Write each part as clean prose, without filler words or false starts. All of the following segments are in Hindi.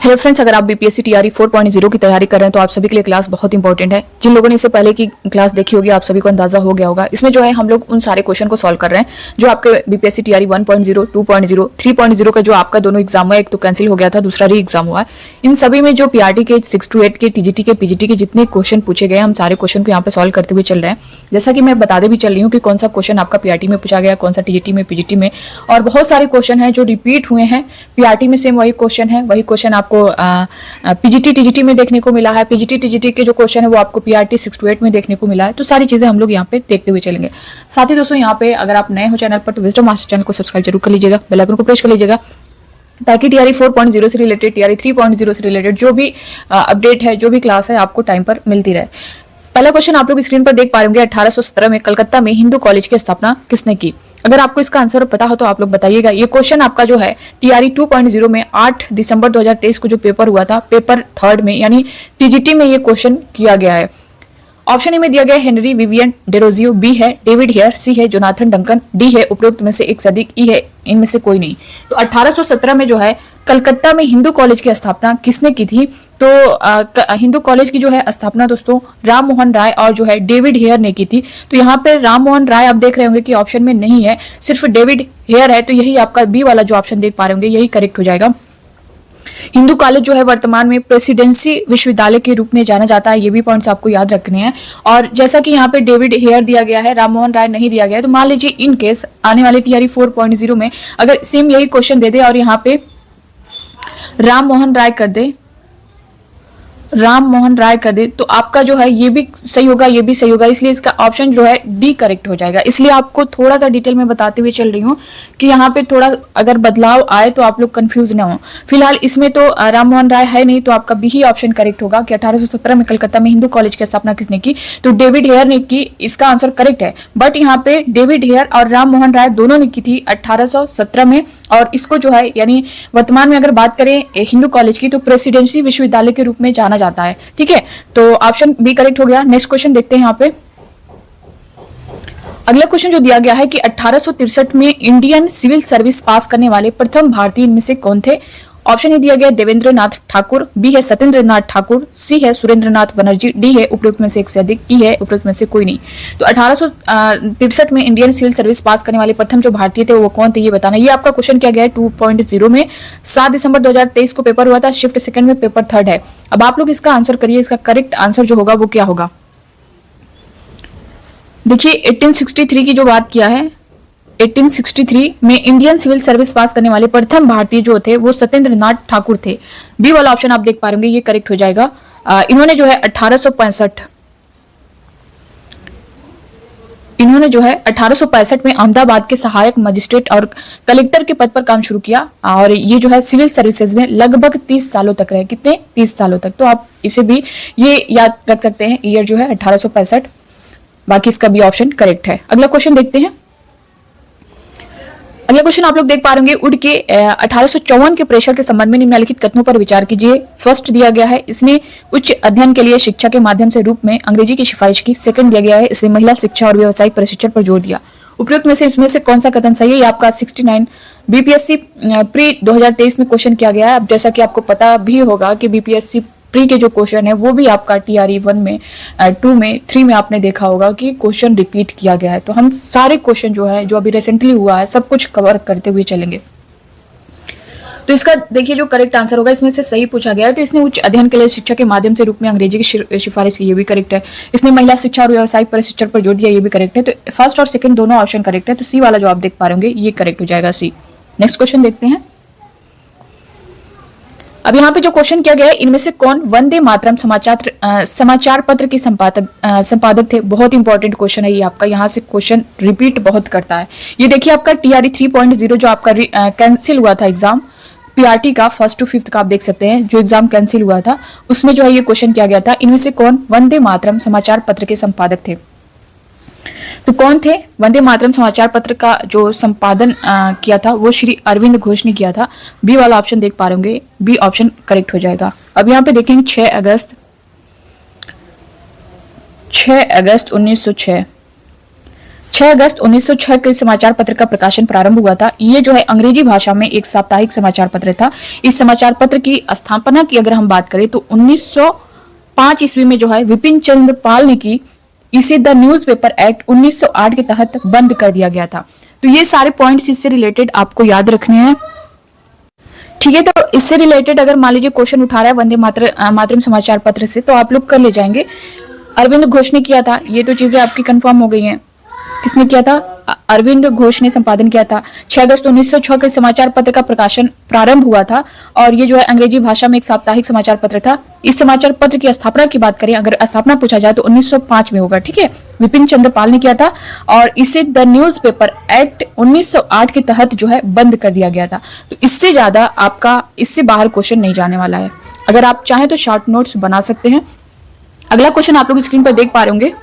हेलो फ्रेंड्स, अगर आप बीपीएससी टीआरई 4.0 की तैयारी कर रहे हैं तो आप सभी के लिए क्लास बहुत इंपॉर्टेंट है। जिन लोगों ने इससे पहले की क्लास देखी होगी आप सभी को अंदाजा हो गया होगा। इसमें जो है हम लोग उन सारे क्वेश्चन को सॉल्व कर रहे हैं जो आपके बीपीएससी टीआरई 1.0, 2.0, 3.0 का जो आपका दोनों एग्जाम हुआ, एक तो कैंसिल हो गया था, दूसरा री एग्जाम हुआ है। इन सभी में जो पीआरटी के 6 to 8 के, टीजीटी के, पीजीटी के जितने क्वेश्चन पूछे गए हम सारे क्वेश्चन को यहाँ पे सॉल्व करते हुए चल रहे हैं। जैसा कि मैं बताते भी चल रही हूँ कि कौन सा क्वेश्चन आपका पीआरटी में पूछा गया, कौन सा टीजीटी में, पीजीटी में, और बहुत सारे क्वेश्चन हैं जो रिपीट हुए हैं। पीआरटी में सेम वही क्वेश्चन है, वही क्वेश्चन आपको पीजीटी टीजीटी में देखने को मिला है। पीजीटी टीजीटी के जो क्वेश्चन है वो आपको पीआरटी 6 to 8 में देखने को मिला है। तो सारी चीजें हम लोग यहाँ पे देखते हुए चलेंगे। साथ ही दोस्तों यहाँ पे अगर आप नए हो चैनल पर तो विजडम मास्टर चैनल को सब्सक्राइब जरूर कर लीजिएगा, बेल आइकन को प्रेस कर लीजिएगा ताकि टीआरई 4.0 से रिलेटेड, टीआरई 3.0 से रिलेटेड जो भी अपडेट है, जो भी क्लास है, आपको टाइम पर मिलती रहे। पहला क्वेश्चन आप लोग स्क्रीन पर देख पा रहे होंगे। 1817 में कलकत्ता में हिंदू कॉलेज की स्थापना किसने की? अगर आपको इसका आंसर पता हो तो आप लोग बताइएगा। ये क्वेश्चन आपका जो है टीआरई 2.0 में 8 दिसंबर 2023 को जो पेपर हुआ था, पेपर 3 में यानी टीजीटी में ये क्वेश्चन किया गया है। ऑप्शन ए में दिया गया हेनरी विवियन डेरोजियो, बी है डेविड हेयर, सी है जोनाथन डंकन, डी है उपरोक्त में से एक से अधिक, ई है इनमें से कोई नहीं। तो 1817 में जो है कलकत्ता में हिंदू कॉलेज की स्थापना किसने की थी? तो हिंदू कॉलेज की जो है स्थापना दोस्तों राम मोहन राय और जो है डेविड हेयर ने की थी। तो यहाँ पे राम मोहन राय आप देख रहे होंगे कि ऑप्शन में नहीं है, सिर्फ डेविड हेयर है। तो यही आपका बी वाला जो ऑप्शन देख पा रहे होंगे यही करेक्ट हो जाएगा। हिंदू कॉलेज जो है वर्तमान में प्रेसिडेंसी विश्वविद्यालय के रूप में जाना जाता है। ये भी पॉइंट्स आपको याद रखने हैं। और जैसा कि यहाँ पे डेविड हेयर दिया गया है, राम मोहन राय नहीं दिया गया है, तो मान लीजिए इन केस आने वाले टीआरई 4.0 में अगर सेम यही क्वेश्चन दे दे और यहाँ पे राम मोहन राय कर दे, तो आपका जो है ये भी सही होगा, ये भी सही होगा। इसलिए इसका ऑप्शन जो है डी करेक्ट हो जाएगा। इसलिए आपको थोड़ा सा डिटेल में बताते हुए चल रही हूँ कि यहाँ पे थोड़ा अगर बदलाव आए तो आप लोग कंफ्यूज ना हो। फिलहाल इसमें तो राम मोहन राय है नहीं, तो आपका बी ही ऑप्शन करेक्ट होगा कि 1817 में कलकत्ता में हिंदू कॉलेज की स्थापना किसने की? तो डेविड हेयर ने की। इसका आंसर करेक्ट है। बट यहाँ पे डेविड हेयर और राम मोहन राय दोनों ने की थी 1817 में। और इसको जो है यानी वर्तमान में अगर बात करें हिंदू कॉलेज की तो प्रेसिडेंसी विश्वविद्यालय के रूप में जाना जाता है। ठीक है, तो ऑप्शन बी करेक्ट हो गया। नेक्स्ट क्वेश्चन देखते हैं यहाँ पे। अगला क्वेश्चन जो दिया गया है कि 1863 में इंडियन सिविल सर्विस पास करने वाले प्रथम भारतीय इनमें से कौन थे? ऑप्शन ए दिया गया देवेंद्र नाथ ठाकुर, बी है सत्येंद्र नाथ ठाकुर, सी है सुरेंद्र नाथ बनर्जी, डी है उपरोक्त में से एक से अधिक, ई है उपरोक्त में से कोई नहीं। तो 1863 में इंडियन सिविल सर्विस पास करने वाले प्रथम जो भारतीय थे वो कौन थे ये बताना। ये आपका क्वेश्चन किया गया है 2.0 में। 7 दिसंबर 2023 को पेपर हुआ था, शिफ्ट सेकंड में पेपर 3 है। अब आप लोग इसका आंसर करिए। इसका करेक्ट आंसर जो होगा वो क्या होगा? देखिए 1863 की जो बात किया है, 1863 में इंडियन सिविल सर्विस पास करने वाले प्रथम भारतीय जो थे वो सत्येंद्र नाथ ठाकुर थे। बी वाला ऑप्शन आप देख पा रहे होंगे ये करेक्ट हो जाएगा। इन्होंने जो है 1865 में अहमदाबाद के सहायक मजिस्ट्रेट और कलेक्टर के पद पर काम शुरू किया। और ये जो है सिविल सर्विसेज में लगभग 30 सालों तक रहे। कितने? 30 सालों तक। तो आप इसे भी ये याद रख सकते हैं, ईयर जो है 1865। बाकी इसका भी ऑप्शन करेक्ट है। अगला क्वेश्चन देखते हैं। अगला क्वेश्चन आप लोग देख पा रहे वुड के 1854 के प्रेशर के संबंध में निम्नलिखित कथनों पर विचार कीजिए। फर्स्ट दिया गया है इसने उच्च अध्ययन के लिए शिक्षा के माध्यम से रूप में अंग्रेजी की सिफारिश की। सेकंड दिया गया है इसने महिला शिक्षा और व्यावसायिक प्रशिक्षण पर जोर दिया। उपयुक्त में से इसमें से कौन सा कथन सही है? ये आपका 69 बीपीएससी प्री 2023 में क्वेश्चन किया गया है। अब जैसा कि आपको पता भी होगा कि बीपीएससी प्री के जो क्वेश्चन है वो भी आपका टीआरई 1 में, 2 में, 3 में आपने देखा होगा कि क्वेश्चन रिपीट किया गया है। तो हम सारे क्वेश्चन जो है जो अभी रिसेंटली हुआ है सब कुछ कवर करते हुए चलेंगे। तो इसका देखिए जो करेक्ट आंसर होगा इसमें से सही पूछा गया है। तो इसने उच्च अध्ययन के लिए शिक्षा के माध्यम से रूप में अंग्रेजी की सिफारिश की, ये भी करेक्ट है। इसने महिला शिक्षा और व्यावसायिक प्रशिक्षण पर जोर दिया, ये भी करेक्ट है। तो फर्स्ट और सेकंड दोनों ऑप्शन करेक्ट है। तो सी वाला जो आप देख पा रहे होंगे ये करेक्ट हो जाएगा, सी। नेक्स्ट क्वेश्चन देखते हैं। अब यहाँ पे जो क्वेश्चन किया गया है इनमें से कौन वंदे मातरम समाचार पत्र के संपादक थे? बहुत इंपॉर्टेंट क्वेश्चन है ये आपका। यहाँ से क्वेश्चन रिपीट बहुत करता है। ये देखिए आपका टीआरई 3.0 जो आपका कैंसिल हुआ था एग्जाम पीआरटी का 1st to 5th का, आप देख सकते हैं जो एग्जाम कैंसिल हुआ था उसमें जो है ये क्वेश्चन किया गया था। इनमें से कौन वंदे मातरम समाचार पत्र के संपादक थे? तो कौन थे? वंदे मातरम समाचार पत्र का जो संपादन किया था वो श्री अरविंद घोष ने किया था। बी वाला ऑप्शन देख पा रहे होंगे, बी ऑप्शन करेक्ट हो जाएगा। अब यहाँ पे देखेंगे 6 अगस्त 1906 6 अगस्त 1906 के समाचार पत्र का प्रकाशन प्रारंभ हुआ था। ये जो है अंग्रेजी भाषा में एक साप्ताहिक समाचार पत्र था। इस समाचार पत्र की स्थापना की अगर हम बात करें तो 1905 ईस्वी में जो है विपिन चंद्र पाल ने की। इसे द न्यूज़पेपर एक्ट 1908 के तहत बंद कर दिया गया था। तो ये सारे पॉइंट्स इससे रिलेटेड आपको याद रखने हैं, ठीक है। तो इससे रिलेटेड अगर मान लीजिए क्वेश्चन उठा रहा है वंदे मातरम समाचार पत्र से, तो आप लोग कर ले जाएंगे। अरविंद घोष ने किया था, ये तो चीजें आपकी कंफर्म हो गई हैं। किसने किया था? अरविंद घोष ने संपादन किया था। 6 अगस्त 1906 के समाचार पत्र का प्रकाशन प्रारंभ हुआ था और ये जो है अंग्रेजी भाषा में एक साप्ताहिक समाचार पत्र था। इस समाचार पत्र की स्थापना की बात करें, अगर स्थापना पूछा जाए तो 1905 में होगा, ठीक है। विपिन चंद्र पाल ने किया था और इसे द न्यूज़पेपर एक्ट 1908 के तहत जो है बंद कर दिया गया था। तो इससे ज्यादा आपका इससे बाहर क्वेश्चन नहीं जाने वाला है। अगर आप चाहें तो शॉर्ट नोट्स बना सकते हैं। अगला क्वेश्चन आप लोग स्क्रीन पर देख पा रहे होंगे।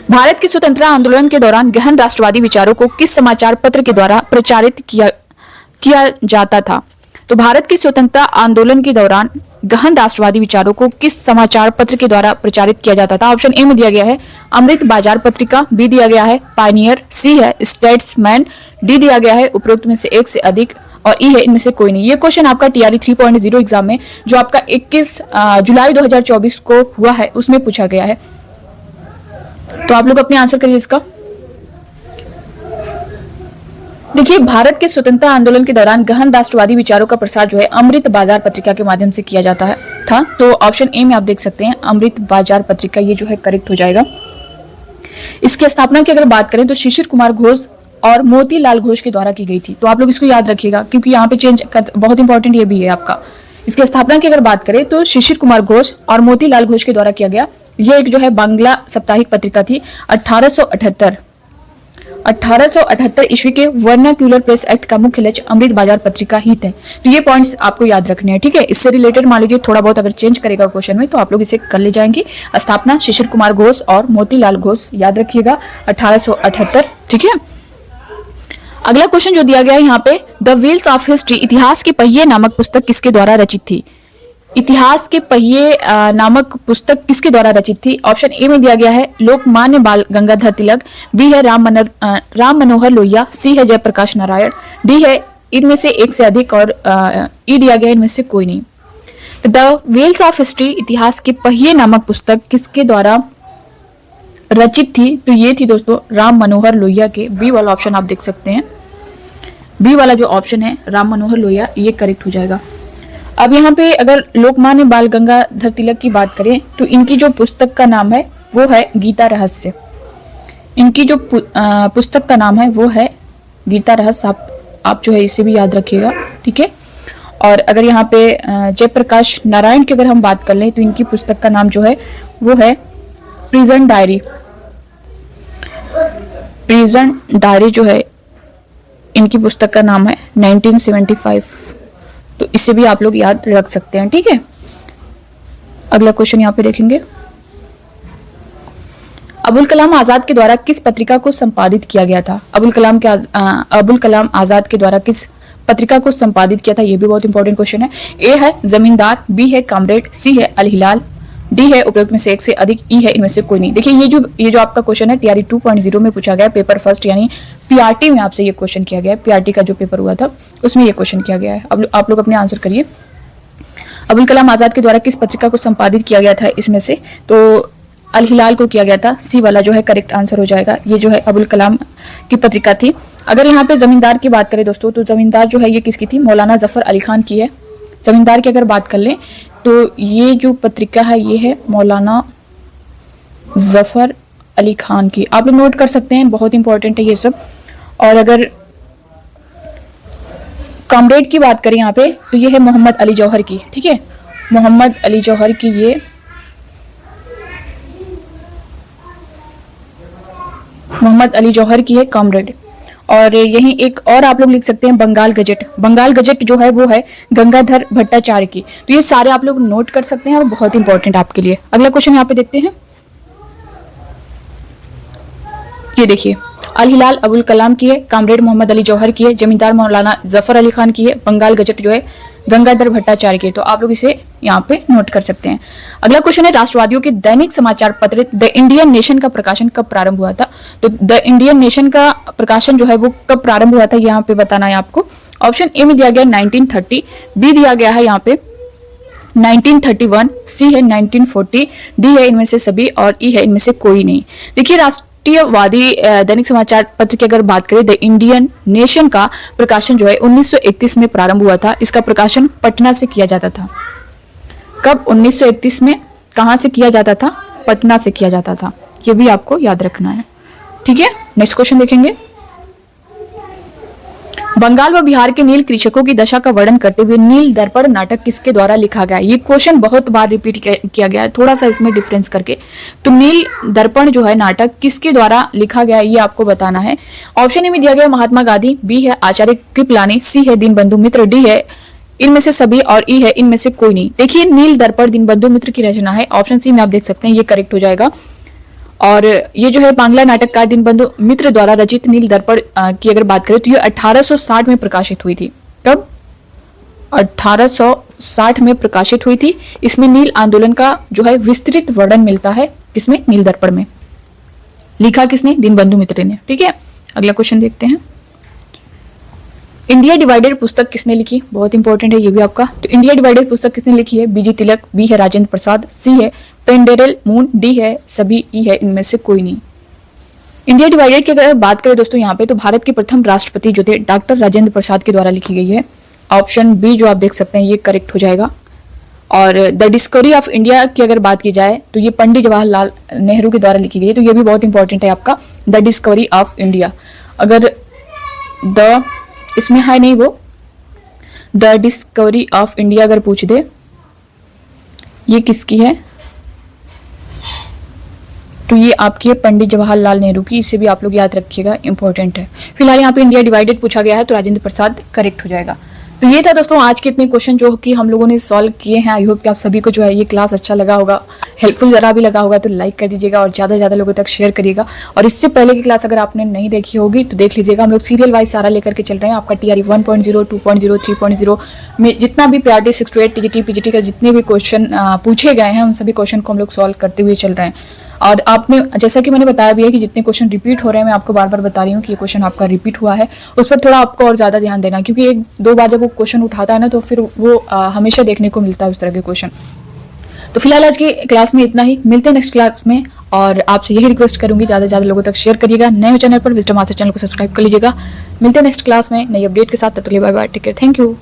भारत के स्वतंत्रता आंदोलन के दौरान गहन राष्ट्रवादी विचारों को किस समाचार पत्र के द्वारा प्रचारित किया जाता था? तो भारत के स्वतंत्रता आंदोलन के दौरान गहन राष्ट्रवादी विचारों को किस समाचार पत्र के द्वारा प्रचारित किया जाता था? ऑप्शन ए में दिया गया है अमृत बाजार पत्रिका, बी दिया गया है पायनियर, सी है स्टेट्समैन, डी दिया गया है उपरोक्त में से एक से अधिक और ई है इनमें से कोई नहीं। ये क्वेश्चन आपका टीआरई 3.0 एग्जाम में जो आपका 21 जुलाई 2024 को हुआ है उसमें पूछा गया है। तो आप लोग अपने आंसर करिए इसका। देखिए, भारत के स्वतंत्रता आंदोलन के दौरान गहन राष्ट्रवादी विचारों का प्रसार जो है अमृत बाजार पत्रिका के माध्यम से किया जाता था। तो ऑप्शन ए में आप देख सकते हैं अमृत बाजार पत्रिका, ये जो है करेक्ट हो जाएगा। इसकी स्थापना की अगर बात करें तो शिशिर कुमार घोष और मोतीलाल घोष के द्वारा की गई थी। तो आप लोग इसको याद रखिएगा क्योंकि यहाँ पे चेंज बहुत इंपॉर्टेंट ये भी है आपका। इसकी स्थापना की अगर बात करें तो शिशिर कुमार घोष और मोतीलाल घोष के द्वारा किया गया। यह एक जो है बांग्ला साप्ताहिक पत्रिका थी। 1878 ईस्वी के वर्नाक्यूलर प्रेस एक्ट का मुख्य लक्ष्य अमृत बाजार पत्रिका ही थे। तो ये पॉइंट्स आपको याद रखने हैं, ठीक है। इससे रिलेटेड मान लीजिए थोड़ा बहुत अगर चेंज करेगा क्वेश्चन में तो आप लोग इसे कर ले जाएंगे। स्थापना शिशिर कुमार घोष और मोतीलाल घोष, याद रखिएगा 1878, ठीक है। अगला क्वेश्चन जो दिया गया है यहाँ पे, द व्हील्स ऑफ हिस्ट्री इतिहास के पहिए नामक पुस्तक किसके द्वारा रचित थी? इतिहास के पहिए नामक पुस्तक किसके द्वारा रचित थी? ऑप्शन ए में दिया गया है लोकमान्य बाल गंगाधर तिलक, बी है राम मनोहर लोहिया, सी है जयप्रकाश नारायण, डी है इनमें से एक से अधिक और ई दिया गया इनमें से कोई नहीं। द व्हील्स ऑफ हिस्ट्री इतिहास के पहिए नामक पुस्तक किसके द्वारा रचित थी? तो ये थी दोस्तों राम मनोहर लोहिया के। बी वाला ऑप्शन आप देख सकते हैं, बी वाला जो ऑप्शन है राम मनोहर लोहिया, ये करेक्ट हो जाएगा। अब यहाँ पे अगर लोकमान्य बाल गंगाधर तिलक की बात करें तो इनकी जो पुस्तक का नाम है वो है गीता रहस्य। इनकी जो पुस्तक का नाम है वो है गीता रहस्य। आप जो है इसे भी याद रखिएगा, ठीक है। और अगर यहाँ पे जयप्रकाश नारायण की अगर हम बात कर लें तो इनकी पुस्तक का नाम जो है वो है प्रिजन डायरी। प्रिजन डायरी जो है इनकी पुस्तक का नाम है 1975। तो इसे भी आप लोग याद रख सकते हैं, ठीक है। अगला क्वेश्चन यहाँ पे देखेंगे, अबुल कलाम आजाद के द्वारा किस पत्रिका को संपादित किया गया था? अबुल कलाम आजाद के द्वारा किस पत्रिका को संपादित किया था? ये भी बहुत इंपॉर्टेंट क्वेश्चन है। ए है जमींदार, बी है कामरेड, सी है अल हिलाल, डी है उपरोक्त में से एक से अधिक, ई है इनमें से कोई नहीं। देखिए ये जो आपका क्वेश्चन है टीआरई 2.0 में पूछा गया, पेपर फर्स्ट यानी पीआरटी में आपसे ये क्वेश्चन किया गया है। पीआरटी का जो पेपर हुआ था उसमें ये क्वेश्चन किया गया है। अब आप लोग अपने आंसर करिए। अबुल कलाम आजाद के द्वारा किस पत्रिका को संपादित किया गया था इसमें से? तो अल हिलाल को किया गया था। सी वाला जो है करेक्ट आंसर हो जाएगा। ये जो है अबुल कलाम की पत्रिका थी। अगर यहाँ पे जमींदार की बात करें दोस्तों तो जमींदार जो है ये किसकी थी? मौलाना जफर अली खान की है। जमींदार की अगर बात कर लें तो ये जो पत्रिका है ये है मौलाना जफर अली खान की। आप लोग नोट कर सकते हैं, बहुत इंपॉर्टेंट है ये सब। और अगर कॉमरेड की बात करें यहाँ पे तो ये है मोहम्मद अली जौहर की, ठीक है। मोहम्मद अली जौहर की ये मोहम्मद अली जौहर की है कॉमरेड। और यही एक और आप लोग लिख सकते हैं बंगाल गजट। बंगाल गजट जो है वो है गंगाधर भट्टाचार्य की। तो ये सारे आप लोग नोट कर सकते हैं और बहुत इंपॉर्टेंट आपके लिए। अगला क्वेश्चन यहाँ पे देखते हैं, ये देखिए अल हिलाल अबुल कलाम की है, कामरेड मोहम्मद अली जौहर की है, जमींदार मौलाना जफर अली खान की है, बंगाल गजट जो है गंगाधर भट्टाचार्य के। तो आप लोग इसे यहाँ पे नोट कर सकते हैं। अगला क्वेश्चन है, राष्ट्रवादियों के दैनिक समाचार पत्र द इंडियन नेशन का प्रकाशन कब प्रारंभ हुआ था? तो द इंडियन नेशन का प्रकाशन जो है वो कब प्रारंभ हुआ था, यहाँ पे बताना है आपको। ऑप्शन ए में दिया गया 1930, बी दिया गया है यहाँ पे 1931, सी है 1940, डी है इनमें से सभी और ई है इनमें से कोई नहीं। देखिए, राष्ट्रीयवादी दैनिक समाचार पत्र की अगर बात करें, द इंडियन नेशन का प्रकाशन जो है 1931 में प्रारंभ हुआ था। इसका प्रकाशन पटना से किया जाता था। कब? 1931 में। कहां से किया जाता था? पटना से किया जाता था। ये भी आपको याद रखना है, ठीक है। नेक्स्ट क्वेश्चन देखेंगे, बंगाल व बिहार के नील कृषकों की दशा का वर्णन करते हुए नील दर्पण नाटक किसके द्वारा लिखा गया? ये क्वेश्चन बहुत बार रिपीट किया गया है, थोड़ा सा इसमें डिफरेंस करके। तो नील दर्पण जो है नाटक किसके द्वारा लिखा गया ये आपको बताना है। ऑप्शन ए में दिया गया महात्मा गांधी, बी है आचार्य कृपलानी, सी है दीनबंधु मित्र, डी है इनमें से सभी और ई है इनमें से कोई नहीं। देखिए, नील दर्पण दीनबंधु मित्र की रचना है। ऑप्शन सी में आप देख सकते हैं, ये करेक्ट हो जाएगा। और ये जो है बांग्ला नाटककार दीनबंधु मित्र द्वारा रचित नील दर्पण की अगर बात करें तो ये 1860 में प्रकाशित हुई थी। कब? 1860 में प्रकाशित हुई थी। इसमें नील आंदोलन का जो है विस्तृत वर्णन मिलता है। किसमें? नील दर्पण में। लिखा किसने? दीनबंधु मित्र ने, ठीक है। अगला क्वेश्चन देखते हैं, इंडिया डिवाइडेड पुस्तक किसने लिखी? बहुत इंपॉर्टेंट है ये भी आपका। तो इंडिया डिवाइडेड पुस्तक किसने लिखी है? बीजी तिलक, बी है राजेंद्र प्रसाद, सी है पेंडेरल मून, डी है सभी, ई है इनमें से कोई नहीं। इंडिया डिवाइडेड की अगर बात करें दोस्तों यहाँ पे, तो भारत के प्रथम राष्ट्रपति जो थे डॉक्टर राजेंद्र प्रसाद के द्वारा लिखी गई है। ऑप्शन बी जो आप देख सकते हैं ये करेक्ट हो जाएगा। और द डिस्कवरी ऑफ इंडिया की अगर बात की जाए तो ये पंडित जवाहरलाल नेहरू के द्वारा लिखी गई है। तो ये भी बहुत इंपॉर्टेंट है आपका, द डिस्कवरी ऑफ इंडिया। अगर द इसमें है नहीं, वो द डिस्कवरी ऑफ इंडिया अगर पूछ दे ये किसकी है तो ये आपकी है पंडित जवाहरलाल नेहरू की। इसे भी आप लोग याद रखिएगा, इंपॉर्टेंट है। फिलहाल यहाँ पे इंडिया डिवाइडेड पूछा गया है तो राजेंद्र प्रसाद करेक्ट हो जाएगा। तो ये था दोस्तों आज के इतने क्वेश्चन जो कि हम लोगों ने सॉल्व किए हैं। आई होप कि आप सभी को जो है ये क्लास अच्छा लगा होगा, हेल्पफुल जरा भी लगा होगा तो लाइक कर दीजिएगा और ज़्यादा से ज़्यादा लोगों तक शेयर करिएगा। और इससे पहले की क्लास अगर आपने नहीं देखी होगी तो देख लीजिएगा। हम लोग सीरियल वाइज सारा लेकर के चल रहे हैं। आपका TRE 1.0, 2.0, 3.0 में जितना भी प्रायोरिटी 6 to 8 TGT PGT का जितने भी क्वेश्चन पूछे गए हैं उन सभी क्वेश्चन को हम लोग सॉल्व करते हुए चल रहे हैं। और आपने जैसा कि मैंने बताया भी है कि जितने क्वेश्चन रिपीट हो रहे हैं मैं आपको बार बार बता रही हूँ कि ये क्वेश्चन आपका रिपीट हुआ है, उस पर थोड़ा आपको और ज़्यादा ध्यान देना, क्योंकि एक दो बार जब वो क्वेश्चन उठाता है ना तो फिर वो हमेशा देखने को मिलता है उस तरह के क्वेश्चन। तो फिलहाल आज की क्लास में इतना ही, मिलते हैं नेक्स्ट क्लास में। और आपसे यही रिक्वेस्ट करूंगी ज़्यादा से ज़्यादा लोगों तक शेयर करिएगा। नए चैनल पर विजडम मास्टर चैनल को सब्सक्राइब कर लीजिएगा। मिलते हैं नेक्स्ट क्लास में नई अपडेट के साथ। तब तक के लिए bye bye, take care, thank you.